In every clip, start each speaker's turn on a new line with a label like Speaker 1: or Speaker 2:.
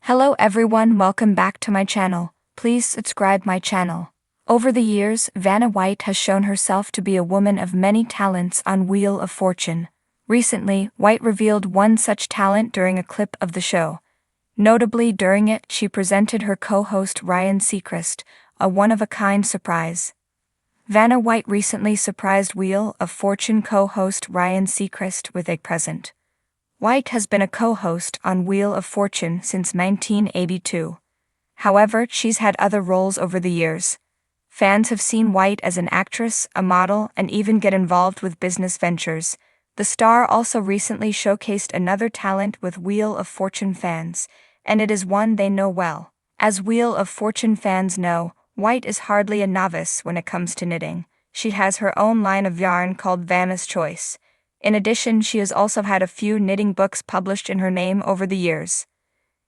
Speaker 1: Hello everyone, welcome back to my channel. Please subscribe my channel. Over the years, Vanna White has shown herself to be a woman of many talents on Wheel of Fortune. Recently, White revealed one such talent during a clip of the show. Notably, during it, she presented her co-host Ryan Seacrest a one-of-a-kind surprise. Vanna White recently surprised Wheel of Fortune co-host Ryan Seacrest with a present. White has been a co-host on Wheel of Fortune since 1982. However, she's had other roles over the years. Fans have seen White as an actress, a model, and even get involved with business ventures. The star also recently showcased another talent with Wheel of Fortune fans, and it is one they know well. As Wheel of Fortune fans know, White is hardly a novice when it comes to knitting. She has her own line of yarn called Vanna's Choice. In addition, she has also had a few knitting books published in her name over the years.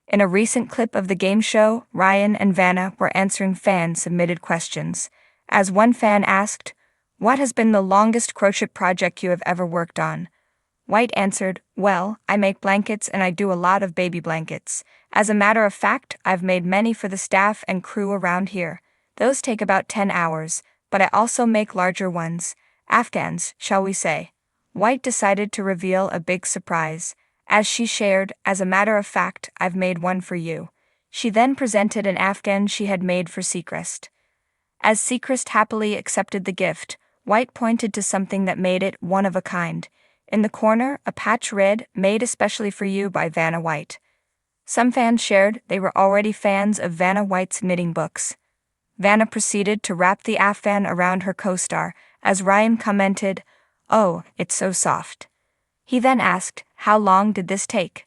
Speaker 1: In a recent clip of the game show, Ryan and Vanna were answering fan-submitted questions. As one fan asked, "What has been the longest crochet project you have ever worked on?" White answered, "Well, I make blankets and I do a lot of baby blankets. As a matter of fact, I've made many for the staff and crew around here. Those take about 10 hours, but I also make larger ones, Afghans, shall we say." White decided to reveal a big surprise. As she shared, "As a matter of fact, I've made one for you." She then presented an Afghan she had made for Seacrest. As Seacrest happily accepted the gift, White pointed to something that made it one of a kind. In the corner, a patch read, "Made especially for you by Vanna White." Some fans shared they were already fans of Vanna White's knitting books. Vanna proceeded to wrap the Afghan around her co-star, as Ryan commented, "Oh, it's so soft." He then asked, "How long did this take?"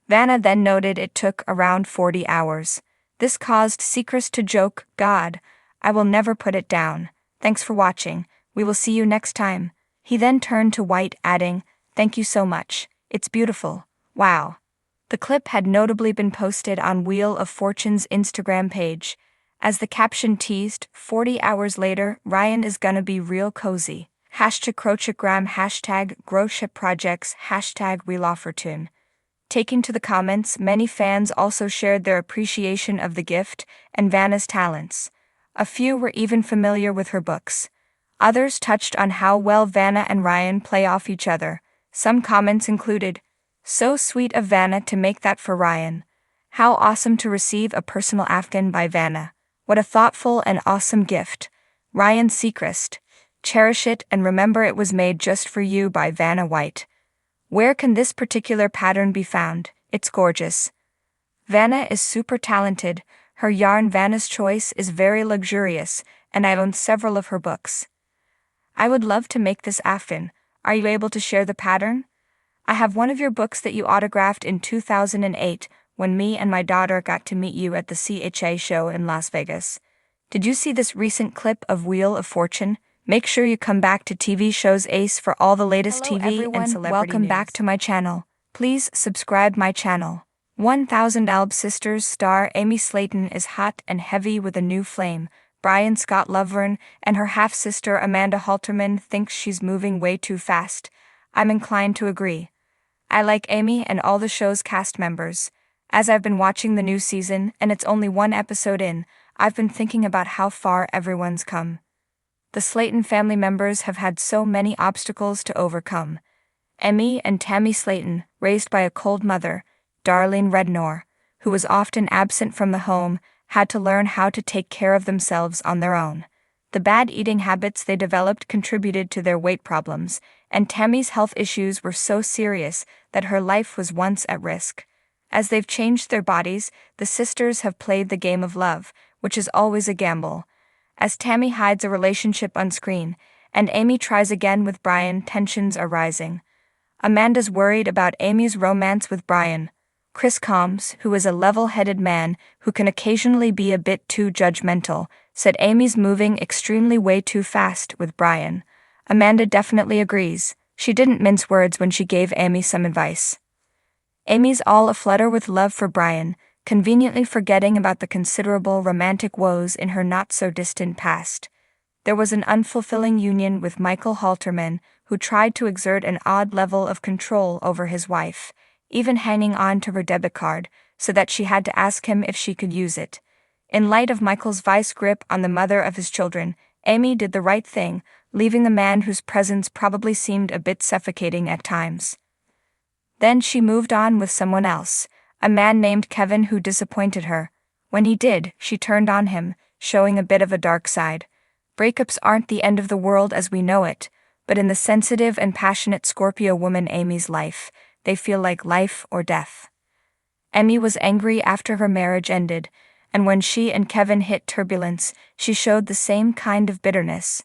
Speaker 1: Vanna then noted it took around 40 hours. This caused Seacrest to joke, "God, I will never put it down. Thanks for watching. We will see you next time." He then turned to White, adding, "Thank you so much. It's beautiful. Wow." The clip had notably been posted on Wheel of Fortune's Instagram page. As the caption teased, 40 hours later, Ryan is gonna be real cozy. #crochetgram, #growshipprojects, #wheeloffortune. Taking to the comments, many fans also shared their appreciation of the gift and Vanna's talents. A few were even familiar with her books. Others touched on how well Vanna and Ryan play off each other. Some comments included, "So sweet of Vanna to make that for Ryan. How awesome to receive a personal Afghan by Vanna. What a thoughtful and awesome gift. Ryan Seacrest. Cherish it and remember it was made just for you by Vanna White. Where can this particular pattern be found? It's gorgeous." Vanna is super talented. Her yarn Vanna's Choice is very luxurious, and I own several of her books. "I would love to make this Afghan. Are you able to share the pattern? I have one of your books that you autographed in 2008 when me and my daughter got to meet you at the CHA show in Las Vegas. Did you see this recent clip of Wheel of Fortune? Make sure you come back to TV shows Ace for all the latest
Speaker 2: Hello
Speaker 1: TV
Speaker 2: everyone,
Speaker 1: and celebrity
Speaker 2: welcome
Speaker 1: news.
Speaker 2: back
Speaker 1: to my channel. Please subscribe my channel. 1000 Alb Sisters star Amy Slayton is hot and heavy with a new flame. Brian Scott Lovern and her half-sister Amanda Halterman thinks she's moving way too fast. I'm inclined to agree. I like Amy and all the show's cast members. As I've been watching the new season and it's only one episode in, I've been thinking about how far everyone's come. The Slayton family members have had so many obstacles to overcome. Emmy and Tammy Slayton, raised by a cold mother, Darlene Rednor, who was often absent from the home, had to learn how to take care of themselves on their own. The bad eating habits they developed contributed to their weight problems, and Tammy's health issues were so serious that her life was once at risk. As they've changed their bodies, the sisters have played the game of love, which is always a gamble. As Tammy hides a relationship on screen, and Amy tries again with Brian, tensions are rising. Amanda's worried about Amy's romance with Brian. Chris Combs, who is a level-headed man who can occasionally be a bit too judgmental, said Amy's moving extremely way too fast with Brian. Amanda definitely agrees. She didn't mince words when she gave Amy some advice. Amy's all aflutter with love for Brian, conveniently forgetting about the considerable romantic woes in her not-so-distant past. There was an unfulfilling union with Michael Halterman, who tried to exert an odd level of control over his wife, even hanging on to her debit card, so that she had to ask him if she could use it. In light of Michael's vice grip on the mother of his children, Amy did the right thing, leaving the man whose presence probably seemed a bit suffocating at times. Then she moved on with someone else, a man named Kevin who disappointed her. When he did, she turned on him, showing a bit of a dark side. Breakups aren't the end of the world as we know it, but in the sensitive and passionate Scorpio woman Amy's life, they feel like life or death. Amy was angry after her marriage ended, and when she and Kevin hit turbulence, she showed the same kind of bitterness.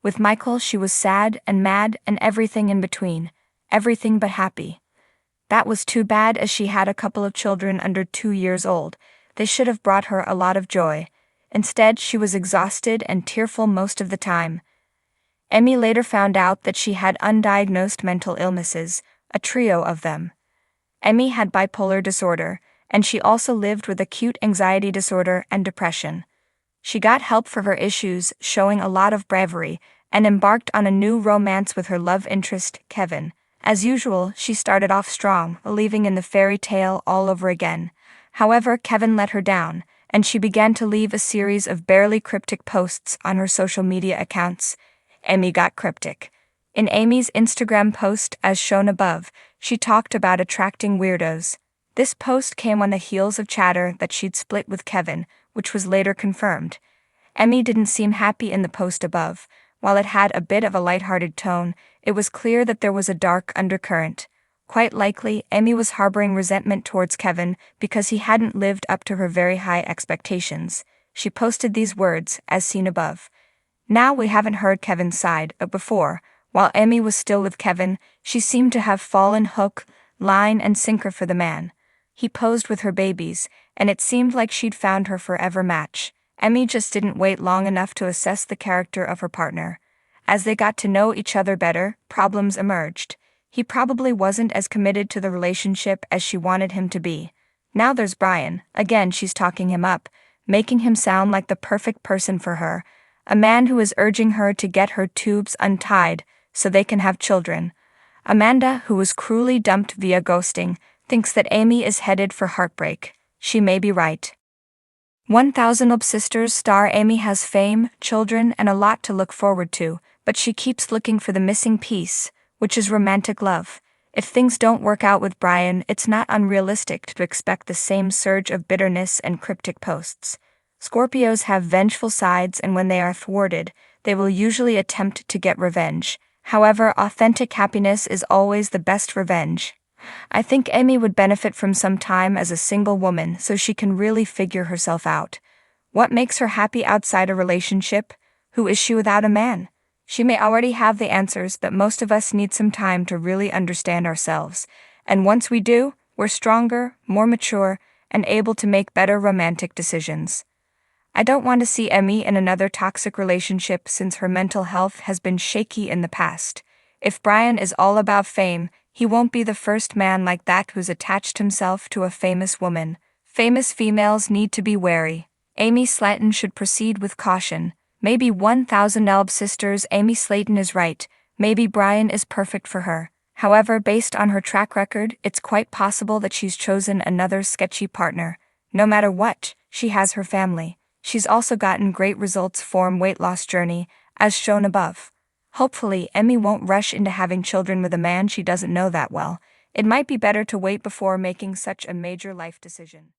Speaker 1: With Michael, she was sad and mad and everything in between, everything but happy. That was too bad as she had a couple of children under 2 years old. They should have brought her a lot of joy. Instead, she was exhausted and tearful most of the time. Amy later found out that she had undiagnosed mental illnesses, a trio of them. Amy had bipolar disorder, and she also lived with acute anxiety disorder and depression. She got help for her issues, showing a lot of bravery, and embarked on a new romance with her love interest, Kevin. As usual, she started off strong, believing in the fairy tale all over again. However, Kevin let her down, and she began to leave a series of barely cryptic posts on her social media accounts. Amy got cryptic. In Amy's Instagram post, as shown above, she talked about attracting weirdos. This post came on the heels of chatter that she'd split with Kevin, which was later confirmed. Amy didn't seem happy in the post above. While it had a bit of a lighthearted tone, it was clear that there was a dark undercurrent. Quite likely, Amy was harboring resentment towards Kevin because he hadn't lived up to her very high expectations. She posted these words, as seen above. Now we haven't heard Kevin's side, but before, while Amy was still with Kevin, she seemed to have fallen hook, line and sinker for the man. He posed with her babies, and it seemed like she'd found her forever match. Amy just didn't wait long enough to assess the character of her partner. As they got to know each other better, problems emerged. He probably wasn't as committed to the relationship as she wanted him to be. Now there's Brian. Again, she's talking him up, making him sound like the perfect person for her, a man who is urging her to get her tubes untied so they can have children. Amanda, who was cruelly dumped via ghosting, thinks that Amy is headed for heartbreak. She may be right. 1000 Sisters star Amy has fame, children, and a lot to look forward to, but she keeps looking for the missing piece, which is romantic love. If things don't work out with Brian, it's not unrealistic to expect the same surge of bitterness and cryptic posts. Scorpios have vengeful sides, and when they are thwarted, they will usually attempt to get revenge. However, authentic happiness is always the best revenge. I think Amy would benefit from some time as a single woman so she can really figure herself out. What makes her happy outside a relationship? Who is she without a man? She may already have the answers, but most of us need some time to really understand ourselves. And once we do, we're stronger, more mature, and able to make better romantic decisions. I don't want to see Amy in another toxic relationship since her mental health has been shaky in the past. If Brian is all about fame, he won't be the first man like that who's attached himself to a famous woman. Famous females need to be wary. Amy Slayton should proceed with caution. Maybe 1000 Sisters Amy Slayton is right. Maybe Brian is perfect for her. However, based on her track record, it's quite possible that she's chosen another sketchy partner. No matter what, she has her family. She's also gotten great results from weight loss journey, as shown above. Hopefully, Amy won't rush into having children with a man she doesn't know that well. It might be better to wait before making such a major life decision.